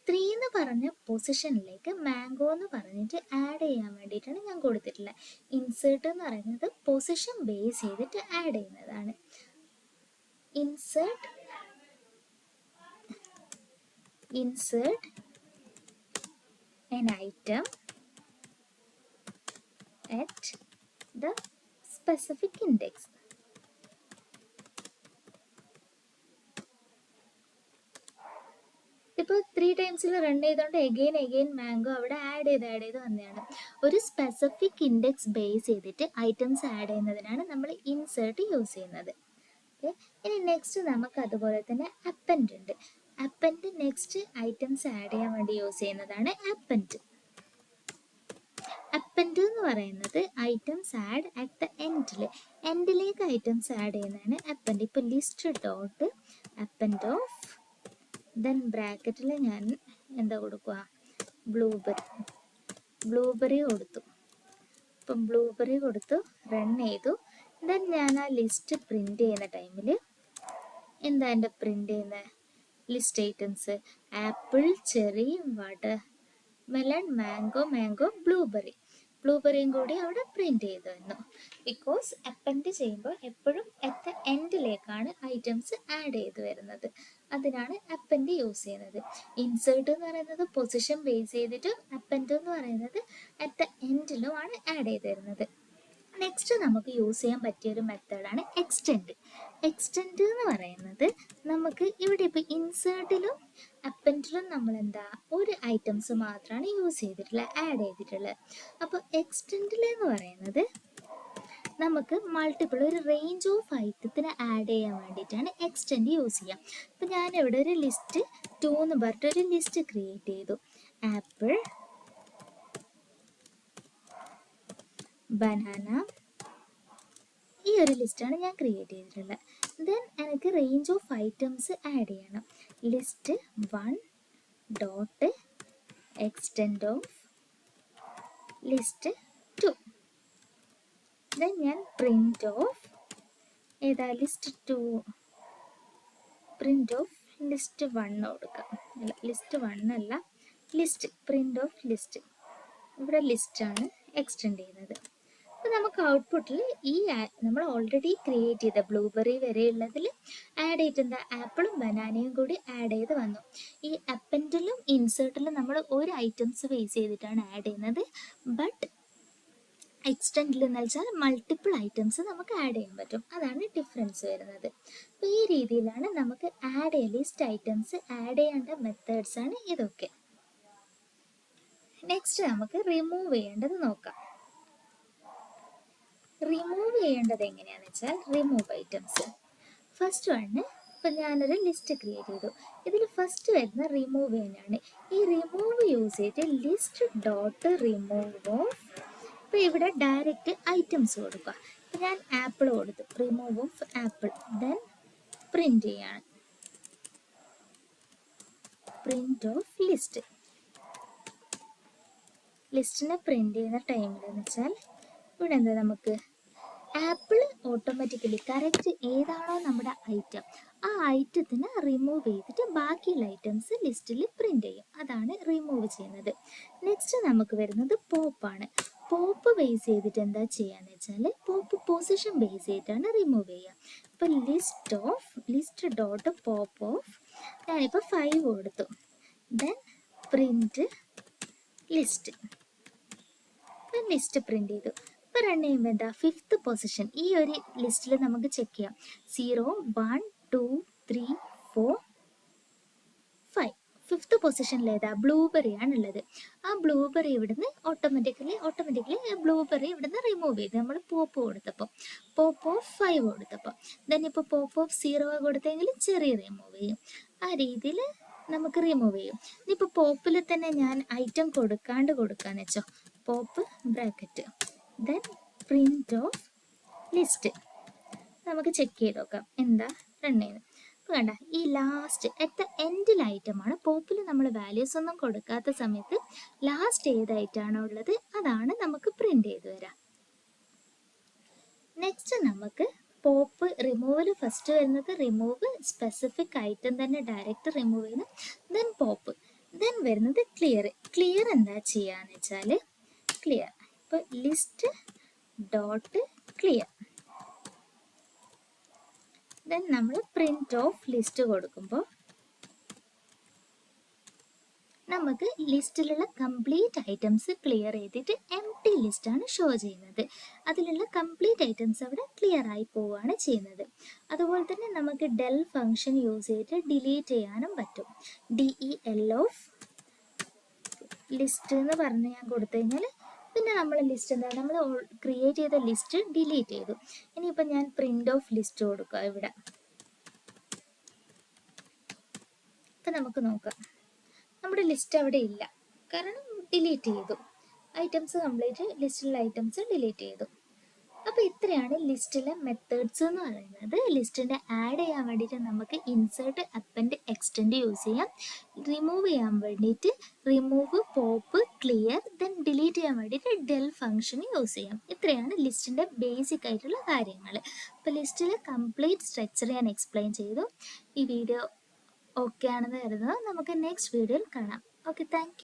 3 എന്ന് പറഞ്ഞ പൊസിഷനിലേക്ക് മാംഗോ എന്ന് പറഞ്ഞിട്ട് ആഡ് ചെയ്യാൻ വേണ്ടിയിട്ടാണ് ഞാൻ കൊടുത്തിട്ടുള്ളത്. ഇൻസേർട്ട് എന്ന് പറയുന്നത് പൊസിഷൻ ബേസ് ചെയ്തിട്ട് ആഡ് ചെയ്യുന്നതാണ്. insert an item at the specific index. ഇപ്പോൾ 3 ടൈംസിൽ റൺ ചെയ്തുകൊണ്ട് എഗെയിൻ മാംഗോ അവിടെ ആഡ് ചെയ്ത് വന്നതാണ്. ഒരു സ്പെസിഫിക് ഇൻഡെക്സ് ബേസ് ചെയ്തിട്ട് ഐറ്റംസ് ആഡ് ചെയ്യുന്നതിനാണ് നമ്മൾ ഇൻസേർട്ട് യൂസ് ചെയ്യുന്നത്. ഓക്കെ, ഇനി നെക്സ്റ്റ് നമുക്ക് അതുപോലെ തന്നെ അപ്പൻഡ് ഉണ്ട്. അപ്പൻഡ് നെക്സ്റ്റ് ഐറ്റംസ് ആഡ് ചെയ്യാൻ വേണ്ടി യൂസ് ചെയ്യുന്നതാണ് അപ്പൻഡ്. അപ്പൻഡ് എന്ന് പറയുന്നത് ഐറ്റംസ് ആഡ് അറ്റ് ദ എൻഡിലേക്ക് ഐറ്റംസ് ആഡ് ചെയ്യുന്നതാണ് അപ്പൻഡ്. ഇപ്പോൾ list dot append of then ബ്രാക്കറ്റിൽ ഞാൻ എന്താ കൊടുക്കുക, ബ്ലൂബെറി കൊടുത്തു. ഇപ്പം ബ്ലൂബെറി കൊടുത്തു റൺ ചെയ്തു. ദെൻ ഞാൻ ആ ലിസ്റ്റ് പ്രിന്റ് ചെയ്യുന്ന ടൈമിൽ എന്താ എൻ്റെ പ്രിന്റ് ചെയ്യുന്ന list items apple, cherry, watermelon, mango, ബ്ലൂബെറിയും കൂടി അവിടെ പ്രിന്റ് ചെയ്ത് വന്നു. ബിക്കോസ് അപ്പൻഡ് ചെയ്യുമ്പോൾ എപ്പോഴും അറ്റ് ദ എൻഡിലേക്കാണ് ഐറ്റംസ് ആഡ് ചെയ്ത് വരുന്നത്, അതിനാണ് അപ്പൻഡ് യൂസ് ചെയ്യുന്നത്. ഇൻസേർട്ട് എന്ന് പറയുന്നത് പൊസിഷൻ ബേസ് ചെയ്തിട്ട്, അപ്പൻഡ് എന്ന് പറയുന്നത് അറ്റ് ദ എൻഡിലുമാണ് ആഡ് ചെയ്ത് വരുന്നത്. നെക്സ്റ്റ് നമുക്ക് യൂസ് ചെയ്യാൻ പറ്റിയൊരു മെത്തേഡാണ് എക്സ്റ്റെൻഡ് എന്ന് പറയുന്നത്. നമുക്ക് ഇവിടെ ഇപ്പോൾ ഇൻസേർട്ടിലും അപ്പൻഡിലും നമ്മൾ എന്താ ഒരു ഐറ്റംസ് മാത്രമാണ് യൂസ് ചെയ്തിട്ടുള്ളത്, ആഡ് ചെയ്തിട്ടുള്ളത്. അപ്പോൾ എക്സ്റ്റെൻഡിലെന്ന് പറയുന്നത് നമുക്ക് മൾട്ടിപ്പിൾ ഒരു റേഞ്ച് ഓഫ് ഐറ്റത്തിന് ആഡ് ചെയ്യാൻ വേണ്ടിയിട്ടാണ് എക്സ്റ്റെൻഡ് യൂസ് ചെയ്യാം. അപ്പോൾ ഞാനിവിടെ ഒരു ലിസ്റ്റ് 2 എന്ന് പറഞ്ഞിട്ട് ഒരു ലിസ്റ്റ് ക്രിയേറ്റ് ചെയ്തു. ആപ്പിൾ, ബനാന, ഈ ഒരു ലിസ്റ്റാണ് ഞാൻ ക്രിയേറ്റ് ചെയ്തിട്ടുള്ളത്. ദെൻ എനിക്ക് റേഞ്ച് ഓഫ് ഐറ്റംസ് ആഡ് ചെയ്യണം. List 1 dot extend of list 2. Then ഞാൻ print of list 2, print of list 1 കൊടുക്കാം. അല്ല, ലിസ്റ്റ് 1 അല്ല, ലിസ്റ്റ്, പ്രിന്റ് ഓഫ് ലിസ്റ്റ്. ഇവിടെ ലിസ്റ്റാണ് എക്സ്റ്റെൻഡ് ചെയ്യുന്നത്. അപ്പോൾ നമുക്ക് ഔട്ട്പുട്ടിൽ ഈ നമ്മൾ ഓൾറെഡി ക്രിയേറ്റ് ചെയ്ത ബ്ലൂബെറി വരെയുള്ളതിൽ ആഡ് ചെയ്തിട്ടുണ്ട്, ആപ്പിളും ബനാനയും കൂടി ആഡ് ചെയ്ത് വന്നു. ഈ അപ്പൻഡിലും ഇൻസേർട്ടിലും നമ്മൾ ഒരു ഐറ്റംസ് ബേസ് ചെയ്തിട്ടാണ് ആഡ് ചെയ്യുന്നത്. ബട്ട് എക്സ്റ്റെൻഡിൽ എന്ന് വെച്ചാൽ മൾട്ടിപ്പിൾ ഐറ്റംസ് നമുക്ക് ആഡ് ചെയ്യാൻ പറ്റും. അതാണ് ഡിഫറൻസ് വരുന്നത്. അപ്പോൾ ഈ രീതിയിലാണ് നമുക്ക് ആഡ് ചെയ്യാൻ ലിസ്റ്റ് ഐറ്റംസ് ആഡ് ചെയ്യേണ്ട മെത്തേഡ്സ് ആണ് ഇതൊക്കെ. നെക്സ്റ്റ് നമുക്ക് റിമൂവ് ചെയ്യേണ്ടത് നോക്കാം. റിമൂവ് ചെയ്യേണ്ടത് എങ്ങനെയാണെന്ന് വെച്ചാൽ റിമൂവ് ഐറ്റംസ്. ഫസ്റ്റ് വണ് ഇപ്പം ഞാനൊരു ലിസ്റ്റ് ക്രിയേറ്റ് ചെയ്തു. ഇതിൽ ഫസ്റ്റ് വരുന്ന റിമൂവ് ചെയ്യാനാണ്. ഈ റിമൂവ് യൂസ് ചെയ്തിട്ട് ലിസ്റ്റ് ഡോട്ട് റിമൂവ് ഓഫ്, ഇപ്പോൾ ഇവിടെ ഡയറക്റ്റ് ഐറ്റംസ് കൊടുക്കുക. ഇപ്പം ഞാൻ ആപ്പിൾ കൊടുത്തു, remove of apple, then print ചെയ്യാണ്, പ്രിന്റ് ഓഫ് ലിസ്റ്റ്. ലിസ്റ്റിനെ പ്രിന്റ് ചെയ്യുന്ന ടൈമിൽ എന്ന് വെച്ചാൽ ഇവിടെ എന്താ നമുക്ക് ആപ്പിൾ ഓട്ടോമാറ്റിക്കലി കറക്റ്റ് ഏതാണോ നമ്മുടെ ഐറ്റം ആ ഐറ്റത്തിന് റിമൂവ് ചെയ്തിട്ട് ബാക്കിയുള്ള ഐറ്റംസ് ലിസ്റ്റിൽ പ്രിന്റ് ചെയ്യും. അതാണ് റിമൂവ് ചെയ്യുന്നത്. നെക്സ്റ്റ് നമുക്ക് വരുന്നത് പോപ്പാണ്. പോപ്പ് ബേസ് ചെയ്തിട്ട് എന്താ ചെയ്യാന്ന് വെച്ചാൽ പോപ്പ് പൊസിഷൻ ബേസ് ചെയ്തിട്ടാണ് റിമൂവ് ചെയ്യുക. ഇപ്പം ലിസ്റ്റ് ഡോട്ട് പോപ്പ് ഓഫ്, ഞാനിപ്പോൾ 5 കൊടുത്തു, then print list, list print ചെയ്തു. ഇപ്പോൾ റൺ ചെയ്യുമ്പോൾ എന്താ 5th പൊസിഷൻ ഈ ഒരു ലിസ്റ്റിൽ നമുക്ക് ചെക്ക് ചെയ്യാം. 0 1 2 3 4 5 5th പൊസിഷനിൽ ഏതാ ബ്ലൂബെറി ആണുള്ളത്. ആ ബ്ലൂബെറി ഇവിടുന്ന് ഓട്ടോമാറ്റിക്കലി ബ്ലൂബെറി ഇവിടുന്ന് റിമൂവ് ചെയ്ത് നമ്മൾ പോപ്പ് കൊടുത്തപ്പോൾ, പോപ്പ് ഓഫ് 5 കൊടുത്തപ്പോൾ, ദെൻ ഇപ്പോൾ പോപ്പ് ഓഫ് 0 കൊടുത്തെങ്കിൽ ചെറിയ റിമൂവ് ചെയ്യും. ആ രീതിയിൽ നമുക്ക് റിമൂവ് ചെയ്യും. ഇനിയിപ്പോൾ പോപ്പിൽ തന്നെ ഞാൻ ഐറ്റം കൊടുക്കാന്ന് വെച്ചോ, pop bracket, then print of list. നമുക്ക് ചെക്ക് ചെയ്ത് നോക്കാം എന്താ റൺ ചെയ്യുന്നത്. അപ്പോൾ കണ്ട ഈ ലാസ്റ്റ് അറ്റ് ദ എൻഡിൽ ഐറ്റമാണ്. പോപ്പിൽ നമ്മൾ വാല്യൂസ് ഒന്നും കൊടുക്കാത്ത സമയത്ത് ലാസ്റ്റ് ഏത് ഐറ്റമാണോ ഉള്ളത് അതാണ് നമുക്ക് പ്രിന്റ് ചെയ്ത് വരാം. നെക്സ്റ്റ് നമുക്ക് പോപ്പ് റിമൂവൽ ഫസ്റ്റ് വരുന്നത് റിമൂവ് സ്പെസിഫിക് ഐറ്റം തന്നെ ഡയറക്റ്റ് റിമൂവ് ചെയ്യുന്നു, ദെൻ പോപ്പ്, ദെൻ വരുന്നത് ക്ലിയർ എന്താ ചെയ്യാന്ന് വെച്ചാൽ ക്ലിയർ. ഇപ്പോൾ ലിസ്റ്റ് ഡോട്ട് ക്ലിയർ, ദെൻ നമ്മൾ പ്രിന്റ് ഓഫ് ലിസ്റ്റ് കൊടുക്കുമ്പോൾ നമുക്ക് ലിസ്റ്റിലുള്ള കംപ്ലീറ്റ് ഐറ്റംസ് ക്ലിയർ ചെയ്തിട്ട് എംപ്റ്റി ലിസ്റ്റാണ് ഷോ ചെയ്യുന്നത്. അതിലുള്ള കംപ്ലീറ്റ് ഐറ്റംസ് അവിടെ ക്ലിയർ ആയി പോവുകയാണ് ചെയ്യുന്നത്. അതുപോലെ തന്നെ നമുക്ക് ഡെൽ ഫംഗ്ഷൻ യൂസ് ചെയ്തിട്ട് ഡിലീറ്റ് ചെയ്യാനും പറ്റും. DEL ഓഫ് ലിസ്റ്റ് എന്ന് പറഞ്ഞ് ഞാൻ കൊടുത്തു കഴിഞ്ഞാൽ പിന്നെ നമ്മൾ ലിസ്റ്റ് എന്താ നമ്മൾ ക്രിയേറ്റ് ചെയ്ത ലിസ്റ്റ് ഡിലീറ്റ് ചെയ്തു. ഇനിയിപ്പോൾ ഞാൻ പ്രിന്റ് ഓഫ് ലിസ്റ്റ് കൊടുക്കുക ഇവിടെ. ഇപ്പം നമുക്ക് നോക്കാം നമ്മുടെ ലിസ്റ്റ് അവിടെ ഇല്ല, കാരണം ഡിലീറ്റ് ചെയ്തു. ഐറ്റംസ് കംപ്ലീറ്റ് ലിസ്റ്റിലുള്ള ഐറ്റംസ് ഡിലീറ്റ് ചെയ്തു. അപ്പോൾ ഇത്രയാണ് ലിസ്റ്റിലെ മെത്തേഡ്സ് എന്ന് പറയുന്നത്. ലിസ്റ്റിൻ്റെ ആഡ് ചെയ്യാൻ വേണ്ടിയിട്ട് നമുക്ക് ഇൻസേർട്ട്, അപ്പൻഡ്, എക്സ്റ്റെൻഡ് യൂസ് ചെയ്യാം. റിമൂവ് ചെയ്യാൻ വേണ്ടിയിട്ട് remove, pop, clear, then delete ചെയ്യാൻ വേണ്ടിയിട്ട് ഡെൽ ഫംഗ്ഷൻ യൂസ് ചെയ്യാം. ഇത്രയാണ് ലിസ്റ്റിൻ്റെ ബേസിക് ആയിട്ടുള്ള കാര്യങ്ങൾ. അപ്പോൾ ലിസ്റ്റിലെ കംപ്ലീറ്റ് സ്ട്രക്ചർ ഞാൻ എക്സ്പ്ലെയിൻ ചെയ്തു. ഈ വീഡിയോ ഓക്കെ ആണെന്ന് കരുതുന്നു. നമുക്ക് നെക്സ്റ്റ് വീഡിയോയിൽ കാണാം. Okay, thank you.